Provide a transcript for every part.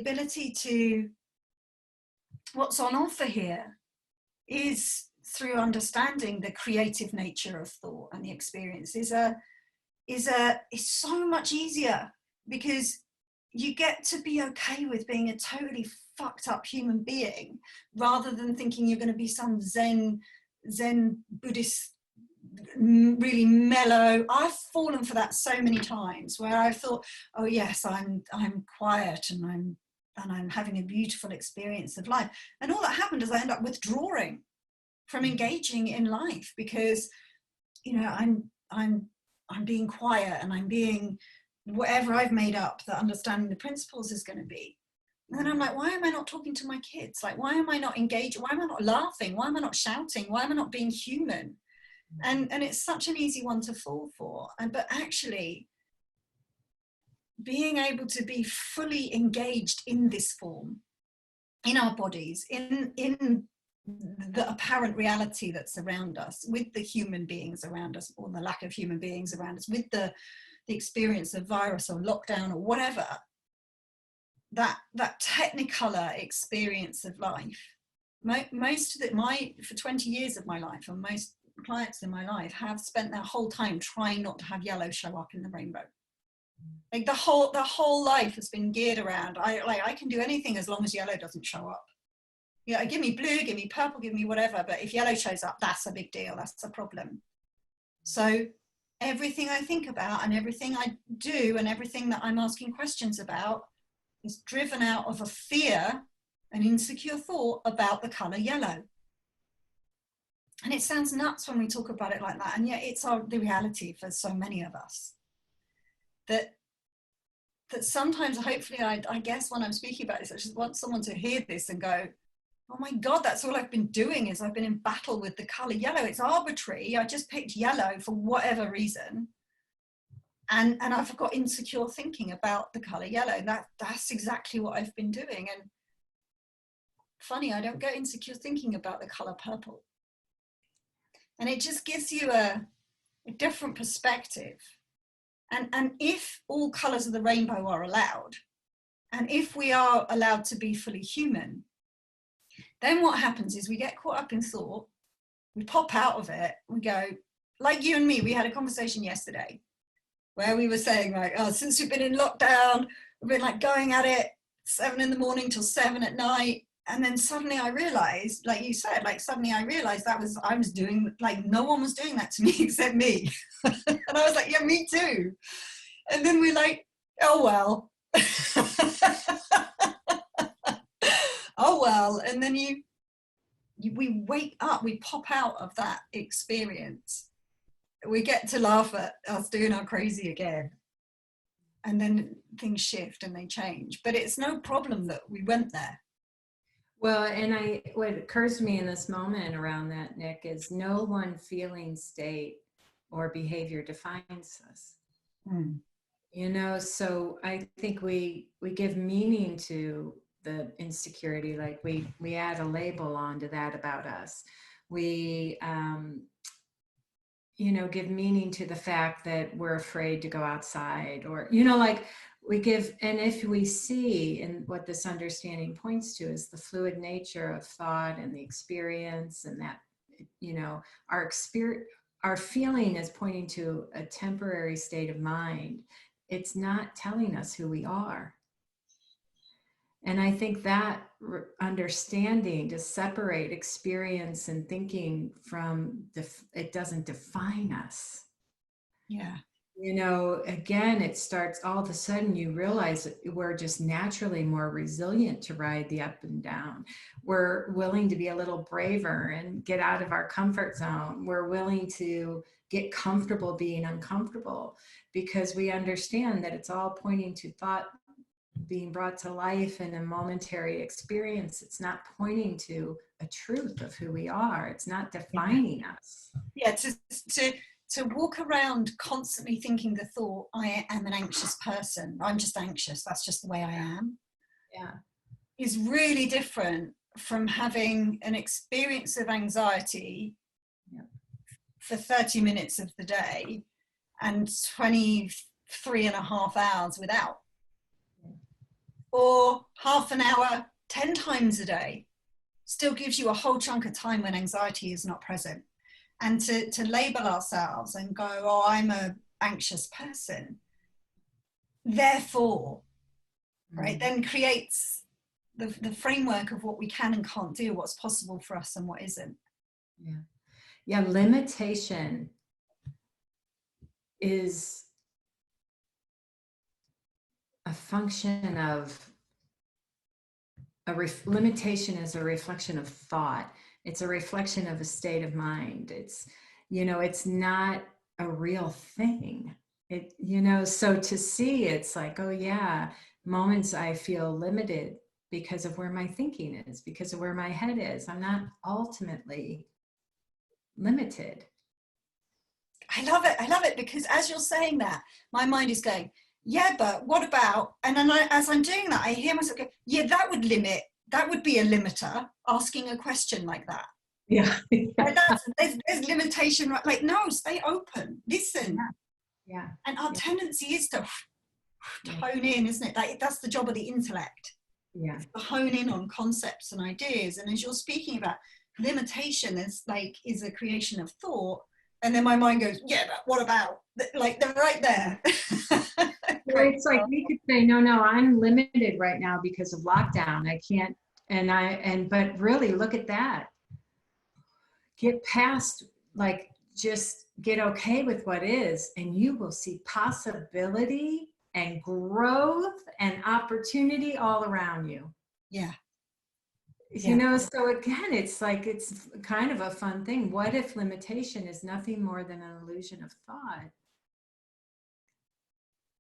ability to, what's on offer here is through understanding the creative nature of thought and the experience is so much easier, because you get to be okay with being a totally fucked up human being, rather than thinking you're going to be some Zen Buddhist, really mellow. I've fallen for that so many times, where I've thought, oh yes, I'm quiet and I'm having a beautiful experience of life, and all that happened is I end up withdrawing from engaging in life, because I'm being quiet, and I'm being whatever I've made up that understanding the principles is going to be. And then I'm like, why am I not talking to my kids? Like, why am I not engaged? Why am I not laughing? Why am I not shouting? Why am I not being human? And it's such an easy one to fall for. But actually, being able to be fully engaged in this form, in our bodies, in the apparent reality that's around us, with the human beings around us, or the lack of human beings around us, with the experience of virus or lockdown or whatever, that technicolor experience of life. Most of it, for 20 years of my life, and most clients in my life have spent their whole time trying not to have yellow show up in the rainbow. Like the whole life has been geared around, I can do anything as long as yellow doesn't show up. Yeah, give me blue, give me purple, give me whatever, but if yellow shows up, that's a big deal, that's a problem. So everything I think about and everything I do and everything that I'm asking questions about is driven out of a fear, an insecure thought about the color yellow. And it sounds nuts when we talk about it like that, and yet it's the reality for so many of us. That sometimes, hopefully, I guess when I'm speaking about this, I just want someone to hear this and go, oh my God, that's all I've been doing, is I've been in battle with the color yellow. It's arbitrary. I just picked yellow for whatever reason. And I've got insecure thinking about the color yellow. That's exactly what I've been doing. And funny, I don't get insecure thinking about the color purple. And it just gives you a different perspective. And if all colors of the rainbow are allowed, and if we are allowed to be fully human, then what happens is we get caught up in thought, we pop out of it, we go, like you and me, we had a conversation yesterday where we were saying, like, oh, since we've been in lockdown, we've been like going at it 7 in the morning till 7 at night. And then suddenly I realized, like you said, like suddenly I realized I was doing, like no one was doing that to me except me. And I was like, yeah, me too. And then we're like, oh, well. Oh, well. And then we wake up, we pop out of that experience. We get to laugh at us doing our crazy again. And then things shift and they change. But it's no problem that we went there. Well, and what occurs to me in this moment around that, Nick, is no one feeling, state, or behavior defines us. You know, so I think we give meaning to the insecurity, like we add a label onto that about us. We, you know, give meaning to the fact that we're afraid to go outside, or, you know, like we give, and if we see, and what this understanding points to is the fluid nature of thought and the experience, and that, you know, our feeling is pointing to a temporary state of mind. It's not telling us who we are. And I think that understanding to separate experience and thinking from it doesn't define us. Yeah. You know, again, it starts, all of a sudden you realize that we're just naturally more resilient to ride the up and down. We're willing to be a little braver and get out of our comfort zone. We're willing to get comfortable being uncomfortable, because we understand that it's all pointing to thought being brought to life in a momentary experience. It's not pointing to a truth of who we are. It's not defining us. Yeah, to walk around constantly thinking the thought, I am an anxious person, I'm just anxious, that's just the way I am, yeah, is really different from having an experience of anxiety for 30 minutes of the day and 23 and a half hours without. or half an hour 10 times a day still gives you a whole chunk of time when anxiety is not present. And to label ourselves and go, oh, I'm a anxious person, therefore, right, then creates the framework of what we can and can't do, what's possible for us and what isn't. Yeah, limitation is a function of limitation is a reflection of thought. It's a reflection of a state of mind. It's, it's not a real thing. So to see, it's like, oh yeah, moments I feel limited because of where my thinking is, because of where my head is. I'm not ultimately limited. I love it because as you're saying that, my mind is going, yeah, but what about, and then as I'm doing that, I hear myself go, yeah, that would be a limiter, asking a question like that. Yeah. Like there's limitation, right? Like, no, stay open, listen. Yeah. And our tendency is to hone in, isn't it? Like, that's the job of the intellect. Yeah. To hone in on concepts and ideas. And as you're speaking about limitation is a creation of thought. And then my mind goes, yeah, but what about, like, they're right there. Well, it's like we could say, no, I'm limited right now because of lockdown. I can't, but really look at that. Get past, like, just get okay with what is, and you will see possibility and growth and opportunity all around you. Yeah. So again, it's like, it's kind of a fun thing. What if limitation is nothing more than an illusion of thought?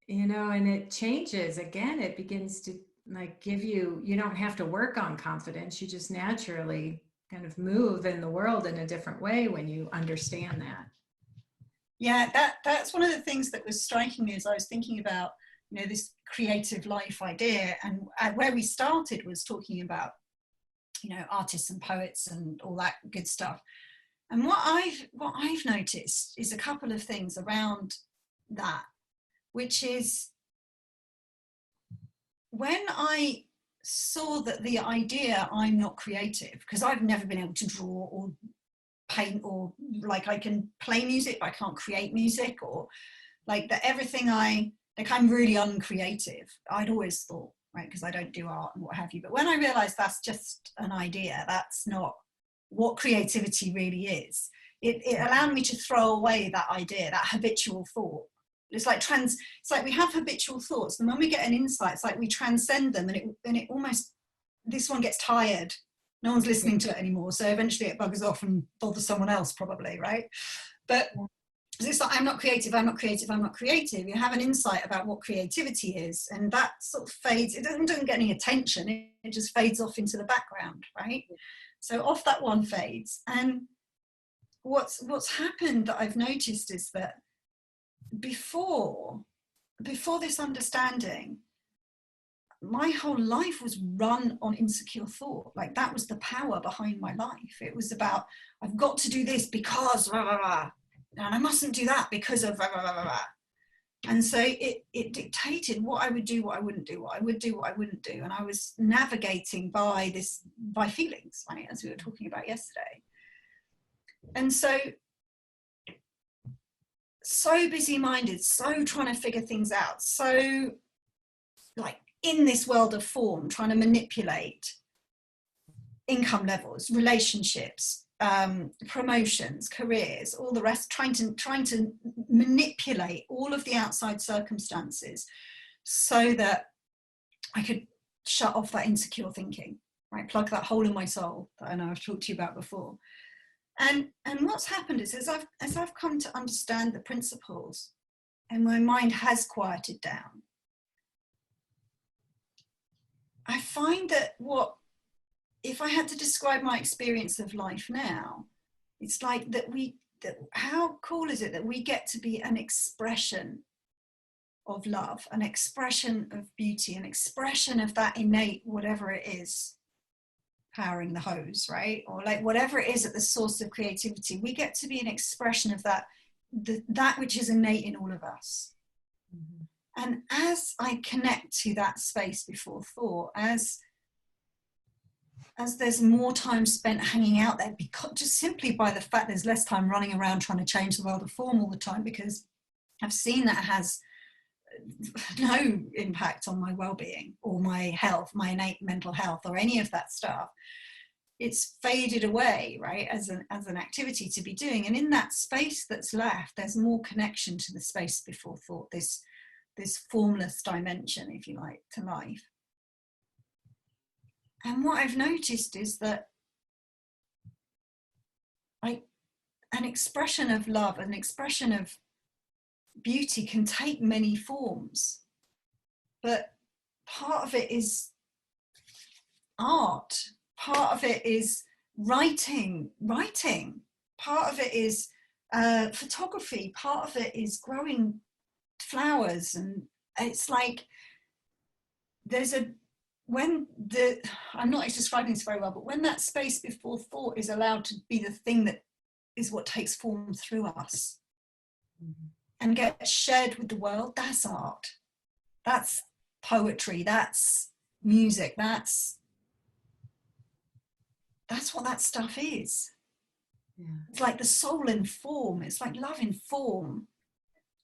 And it changes. Again, it begins to like give you don't have to work on confidence. You just naturally kind of move in the world in a different way when you understand that. Yeah, that's one of the things that was striking me as I was thinking about, this creative life idea. And where we started was talking about, artists and poets and all that good stuff. And what I've noticed is a couple of things around that, which is when I saw that the idea I'm not creative, because I've never been able to draw or paint, or like I can play music, but I can't create music, or like that everything I'm really uncreative. I'd always thought, right, because I don't do art and what have you. But when I realized that's just an idea, that's not what creativity really is, it allowed me to throw away that idea, that habitual thought. It's like we have habitual thoughts, and when we get an insight, it's like we transcend them, and it almost, this one gets tired. No one's listening to it anymore, so eventually it buggers off and bothers someone else, probably, right? But it's like, I'm not creative. You have an insight about what creativity is, and that sort of fades. It doesn't get any attention. It just fades off into the background, right? So off that one fades. And what's happened that I've noticed is that before this understanding, my whole life was run on insecure thought. Like, that was the power behind my life. It was about, I've got to do this because blah, blah, blah, and I mustn't do that because of blah, blah, blah, blah. And so it dictated what I would do, what I wouldn't do, what I would do, what I wouldn't do. And I was navigating by feelings, right, as we were talking about yesterday. And so busy-minded, so trying to figure things out, so like in this world of form, trying to manipulate income levels, relationships, promotions, careers, all the rest, trying to manipulate all of the outside circumstances so that I could shut off that insecure thinking, right? Plug that hole in my soul that I know I've talked to you about before. And what's happened is, as I've come to understand the principles, and my mind has quieted down, I find that if I had to describe my experience of life now, it's like that how cool is it that we get to be an expression of love, an expression of beauty, an expression of that innate, whatever it is, powering the hose, right? Or like whatever it is at the source of creativity, we get to be an expression of that which is innate in all of us. Mm-hmm. And as I connect to that space before thought, as there's more time spent hanging out there, because just simply by the fact there's less time running around trying to change the world of form all the time, because I've seen that has no impact on my well-being or my health, my innate mental health, or any of that stuff. It's faded away, right, as an activity to be doing. And in that space that's left, there's more connection to the space before thought, this formless dimension, if you like, to life. And what I've noticed is that an expression of love, an expression of beauty can take many forms, but part of it is art, part of it is writing, part of it is photography, part of it is growing flowers. And it's like I'm not describing this very well, but when that space before thought is allowed to be the thing that is what takes form through us, and gets shared with the world, that's art, that's poetry, that's music, that's what that stuff is. Yeah. It's like the soul in form, it's like love in form.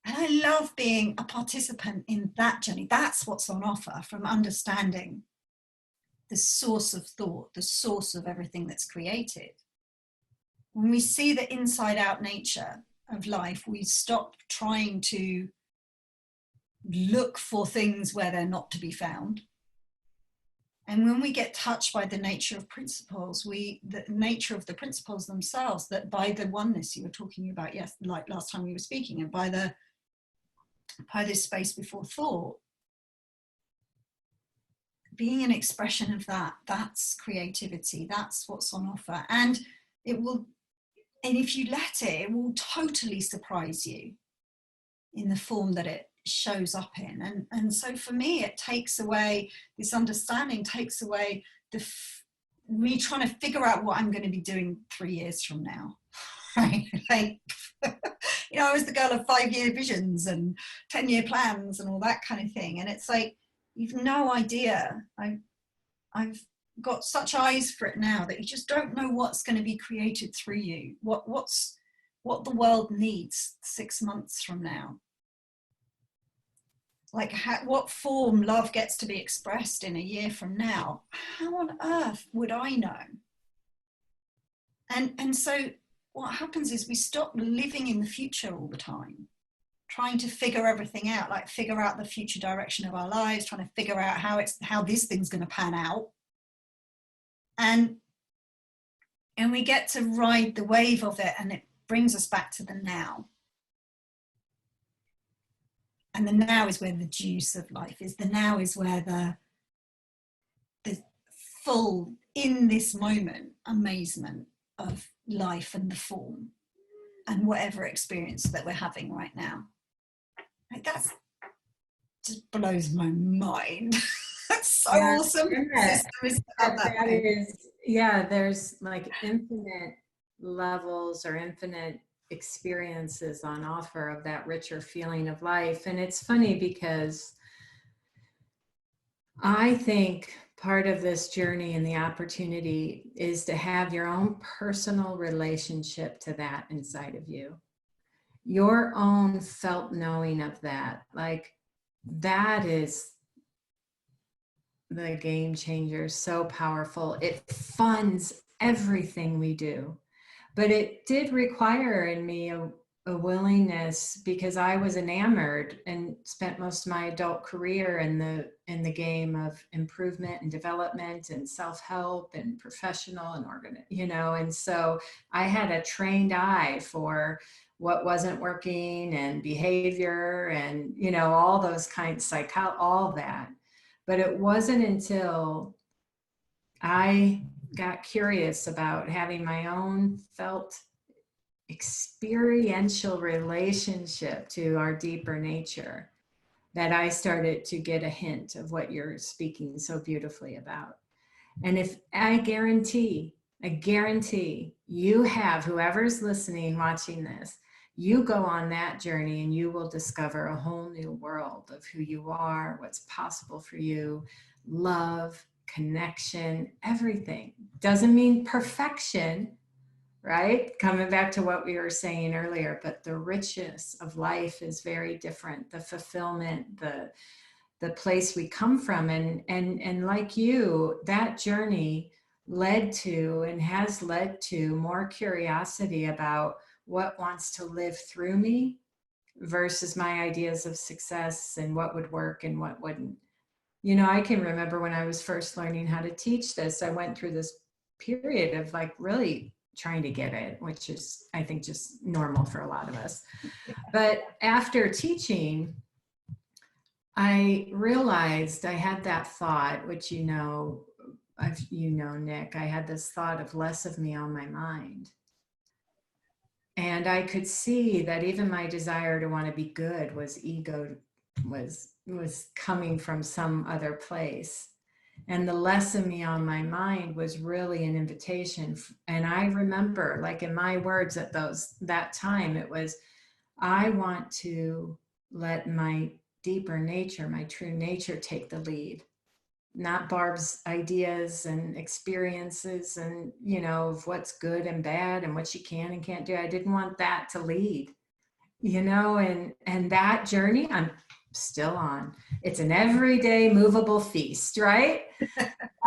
And I love being a participant in that journey. That's what's on offer, from understanding the source of thought, the source of everything that's created. When we see the inside out nature of life, we stop trying to look for things where they're not to be found. And when we get touched by the nature of principles, the nature of the principles themselves, that by the oneness you were talking about, yes, like last time we were speaking, and by this space before thought, being an expression of that's creativity, that's what's on offer. And if you let it will totally surprise you in the form that it shows up in. And so for me, it takes away this understanding, takes away me trying to figure out what I'm going to be doing 3 years from now. Right? Like, I was the girl of 5-year visions and 10-year plans and all that kind of thing. And it's like, you've no idea. I've got such eyes for it now that you just don't know what's going to be created through you, what the world needs 6 months from now, like what form love gets to be expressed in a year from now. How on earth would I know? And so what happens is we stop living in the future all the time, trying to figure everything out, like figure out the future direction of our lives, trying to figure out how this thing's going to pan out. And we get to ride the wave of it, and it brings us back to the now. And the now is where the juice of life is. The now is where the full, in this moment, amazement of life and the form and whatever experience that we're having right now. Like, that's just blows my mind. That's so awesome. There's like infinite levels or infinite experiences on offer of that richer feeling of life. And it's funny because I think part of this journey and the opportunity is to have your own personal relationship to that inside of you, your own felt knowing of that. Like, that is the game changer, so powerful. It funds everything we do. But it did require in me a willingness, because I was enamored and spent most of my adult career in the game of improvement and development and self-help and professional and and so I had a trained eye for what wasn't working and behavior and all those kinds, all that. But it wasn't until I got curious about having my own felt experiential relationship to our deeper nature that I started to get a hint of what you're speaking so beautifully about. And if I guarantee you have, whoever's listening, watching this, you go on that journey and you will discover a whole new world of who you are, what's possible for you, love, connection, everything. Doesn't mean perfection, right? Coming back to what we were saying earlier, but the richness of life is very different. The fulfillment, the place we come from, and like you, that journey led to and has led to more curiosity about what wants to live through me versus my ideas of success and what would work and what wouldn't. You know, I can remember when I was first learning how to teach this, I went through this period of like really trying to get it, which is, I think, just normal for a lot of us. But after teaching, I realized I had that thought, which you know, Nick, I had this thought of less of me on my mind. And I could see that even my desire to want to be good was ego, was coming from some other place. And the less of me on my mind was really an invitation. And I remember, like in my words at that time, it was, I want to let my deeper nature, my true nature, take the lead, not Barb's ideas and experiences and, you know, of what's good and bad and what she can and can't do. I didn't want that to lead, you know, and that journey I'm still on. It's an everyday movable feast, right?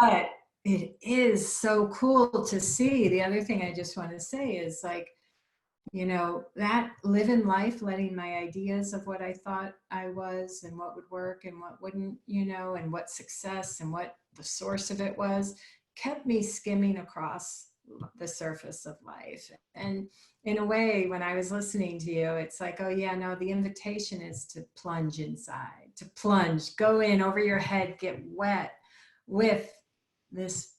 But it is so cool to see. The other thing I just want to say is like, you know, that living life, letting my ideas of what I thought I was and what would work and what wouldn't, you know, and what success and what the source of it was, kept me skimming across the surface of life. And in a way, when I was listening to you, it's like, oh yeah, no, the invitation is to plunge inside, to plunge, go in over your head, get wet with this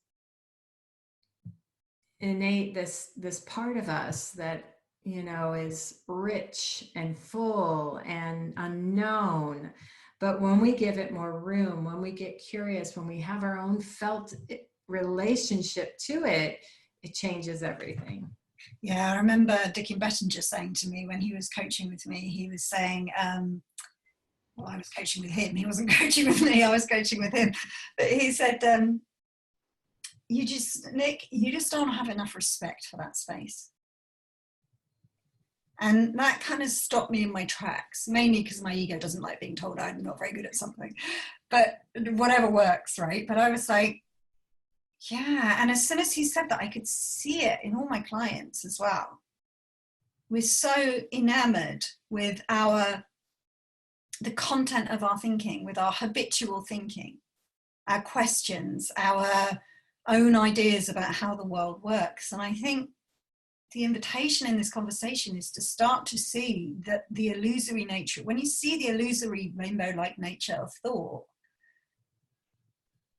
innate, this part of us that, you know, is rich and full and unknown. But when we give it more room, when we get curious, when we have our own felt relationship to it, it changes everything. Yeah, I remember Dickie Bettinger saying to me when he was coaching with me, he was saying, well, I was coaching with him. He wasn't coaching with me, I was coaching with him. But he said, Nick, you just don't have enough respect for that space. And that kind of stopped me in my tracks, mainly because my ego doesn't like being told I'm not very good at something, but whatever works, right? But I was like, yeah. And as soon as he said that, I could see it in all my clients as well. We're so enamored with the content of our thinking, with our habitual thinking, our questions, our own ideas about how the world works. And I think the invitation in this conversation is to start to see that the illusory nature, when you see the illusory rainbow-like nature of thought,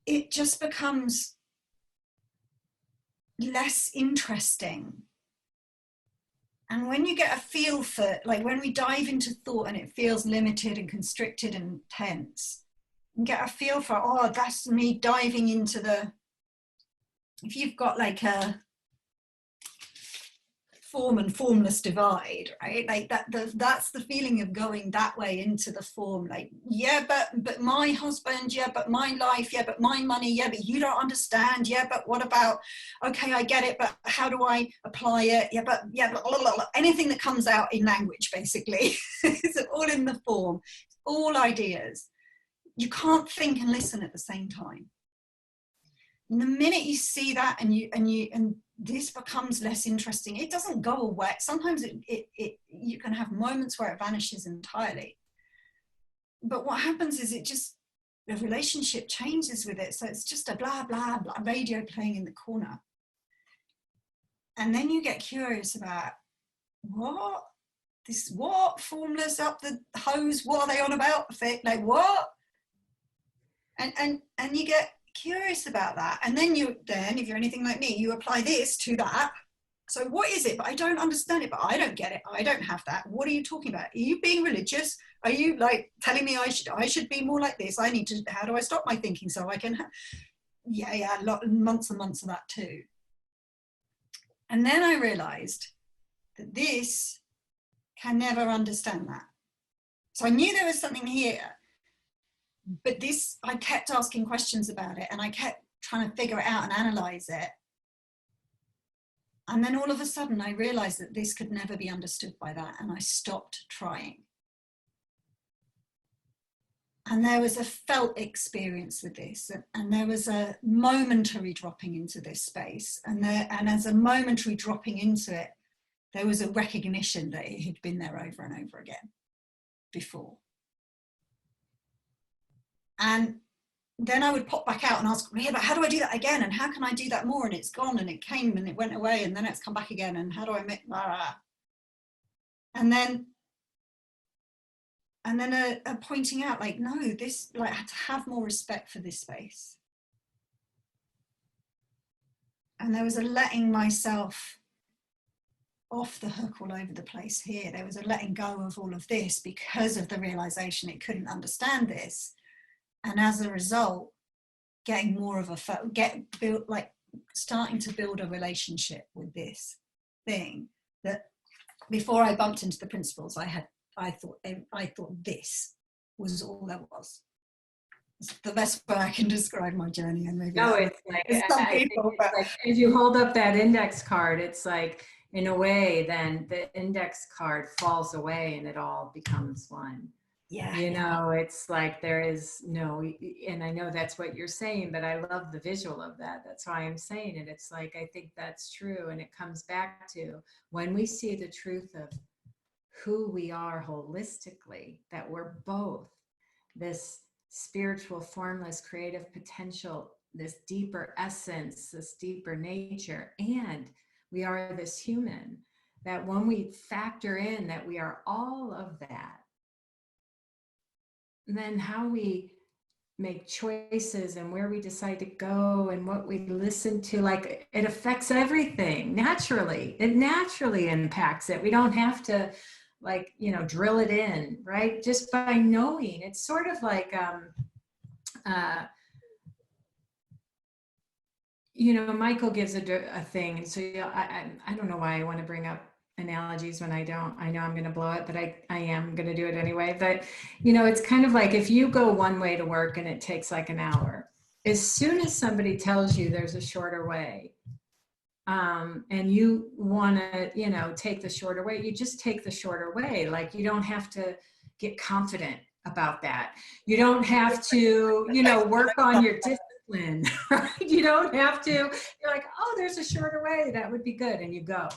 it just becomes less interesting. And when you get a feel for, like when we dive into thought and it feels limited and constricted and tense, and get a feel for, oh, that's me diving into if you've got like a form and formless divide, right? Like that's the feeling of going that way into the form. Like, yeah, but my husband, yeah, but my life, yeah, but my money, yeah, but you don't understand, yeah, but what about, okay, I get it, but how do I apply it? Yeah, but blah, blah, blah. Anything that comes out in language, basically, it's all in the form, all ideas. You can't think and listen at the same time. And the minute you see that and this becomes less interesting, it doesn't go away. Sometimes you can have moments where it vanishes entirely. But what happens is the relationship changes with it. So it's just a blah, blah, blah radio playing in the corner. And then you get curious about what formless up the hose, what are they on about? Like what? And you get curious about that, and then if you're anything like me, you apply this to that. So what is it? But I don't understand it, but I don't get it, I don't have that. What are you talking about? Are you being religious? Are you like telling me I should be more like this? How do I stop my thinking so I can months and months of that too. And then I realized that this can never understand that. So I knew there was something here, but this, I kept asking questions about it and I kept trying to figure it out and analyze it. And then all of a sudden I realized that this could never be understood by that, and I stopped trying. And there was a felt experience with this, and there was a momentary dropping into this space. And as a momentary dropping into it, there was a recognition that it had been there over and over again before. And then I would pop back out and ask, yeah, but how do I do that again? And how can I do that more? And it's gone and it came and it went away and then it's come back again. And how do I make, and then a pointing out, like, no, this, like, I had to have more respect for this space. And there was a letting myself off the hook all over the place here. There was a letting go of all of this because of the realization it couldn't understand this. And as a result, getting more of a, starting to build a relationship with this thing that before I bumped into the principles, I thought this was all there was. It's the best way I can describe my journey, and maybe no, it's like, like as you hold up that index card, it's like, in a way, then the index card falls away and it all becomes one. Yeah, you know, it's like there is no, and I know that's what you're saying, but I love the visual of that. That's why I'm saying it. It's like, I think that's true. And it comes back to when we see the truth of who we are holistically, that we're both this spiritual, formless, creative potential, this deeper essence, this deeper nature, and we are this human, that when we factor in that we are all of that, then how we make choices and where we decide to go and what we listen to, like, it affects everything naturally. It naturally impacts it. We don't have to, like, you know, drill it in, right? Just by knowing. It's sort of like, you know, Michael gives a thing. So I don't know why I want to bring up analogies when I know I'm going to blow it, but I am going to do it anyway. But, you know, it's kind of like if you go one way to work and it takes like an hour, as soon as somebody tells you there's a shorter way, and you want to, you know, take the shorter way, you just take the shorter way. Like, you don't have to get confident about that. You don't have to, you know, work on your discipline, right? You don't have to, you're like, oh, there's a shorter way, that would be good. And you go.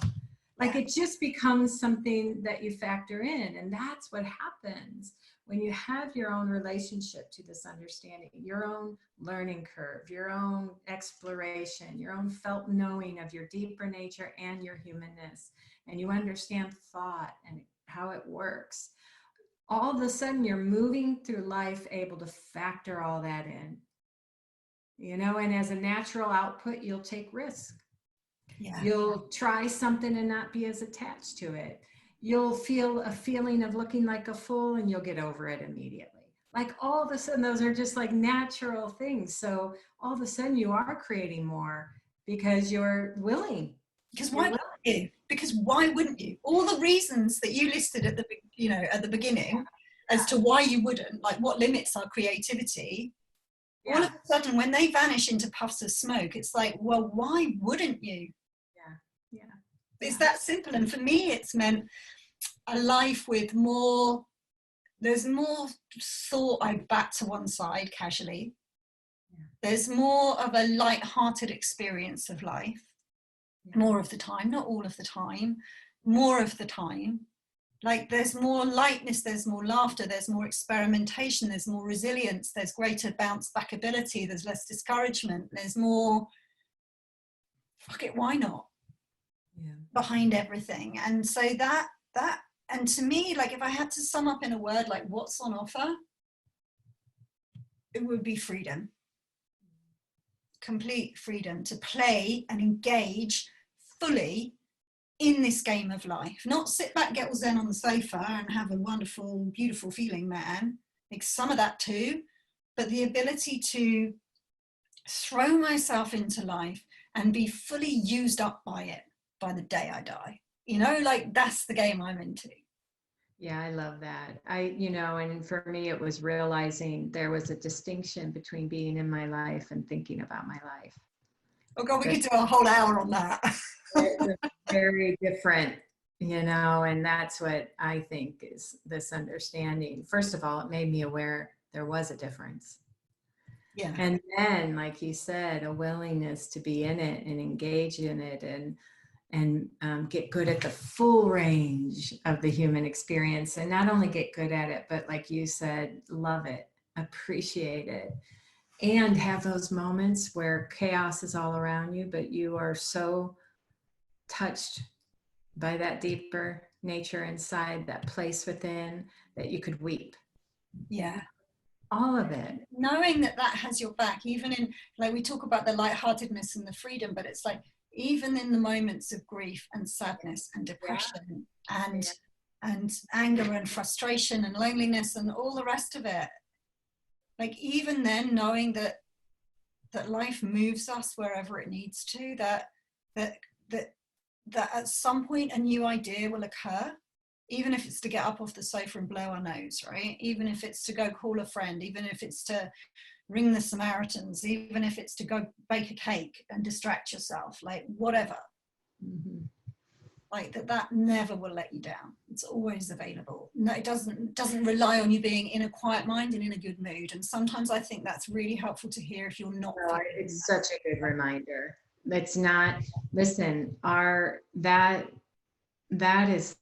Like, it just becomes something that you factor in. And that's what happens when you have your own relationship to this understanding, your own learning curve, your own exploration, your own felt knowing of your deeper nature and your humanness, and you understand thought and how it works. All of a sudden, you're moving through life able to factor all that in, you know, and as a natural output, you'll take risk. Yeah. You'll try something and not be as attached to it. You'll feel a feeling of looking like a fool and you'll get over it immediately. Like, all of a sudden, those are just like natural things. So all of a sudden you are creating more because you're willing. Because why wouldn't you? Because why wouldn't you? All the reasons that you listed at the beginning as to why you wouldn't, like what limits our creativity, all of a sudden when they vanish into puffs of smoke, it's like, well, why wouldn't you? It's that simple. And for me, it's meant a life with more, there's more thought I back to one side casually. There's more of a light-hearted experience of life, more of the time, not all of the time, more of the time. Like, there's more lightness, there's more laughter, there's more experimentation, there's more resilience, there's greater bounce back ability, there's less discouragement, there's more, fuck it, why not? Behind everything. And so that and to me, like, if I had to sum up in a word, like, what's on offer, it would be freedom. Complete freedom to play and engage fully in this game of life. Not sit back, get all zen on the sofa and have a wonderful, beautiful feeling, man. Like, some of that too, but the ability to throw myself into life and be fully used up by it by the day I die. You know, like, that's the game I'm into. Yeah, I love that. And for me, it was realizing there was a distinction between being in my life and thinking about my life. Oh God, we That could do a whole hour on that. they're very different, and that's what I think is this understanding. First of all, it made me aware there was a difference. Yeah. And then, like you said, a willingness to be in it and engage in it and get good at the full range of the human experience, and not only get good at it, but like you said, love it, appreciate it, and have those moments where chaos is all around you, but you are so touched by that deeper nature inside, that place within, that you could weep. Yeah. All of it. Knowing that that has your back, even in, like, we talk about the lightheartedness and the freedom, but it's like, even in the moments of grief and sadness and depression and anger and frustration and loneliness and all the rest of it, like, even then, knowing that life moves us wherever it needs to, that at some point a new idea will occur, even if it's to get up off the sofa and blow our nose, right? Even if it's to go call a friend, even if it's to ring the Samaritans, even if it's to go bake a cake and distract yourself, like whatever. Mm-hmm. Like that never will let you down. It's always available. No, it doesn't rely on you being in a quiet mind and in a good mood. And sometimes I think that's really helpful to hear if you're not. No, it's such a good reminder. It's not, listen, that is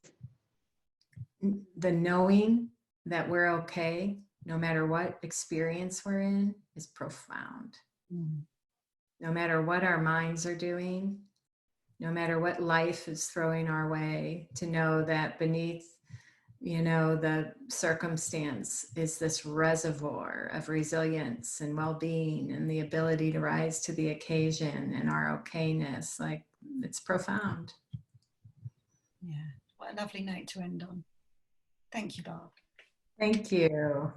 the knowing that we're okay, no matter what experience we're in, is profound. Mm. No matter what our minds are doing, no matter what life is throwing our way, to know that beneath, the circumstance is this reservoir of resilience and well-being and the ability to rise to the occasion and our okayness. Like, it's profound. Yeah. What a lovely note to end on. Thank you, Barb. Thank you.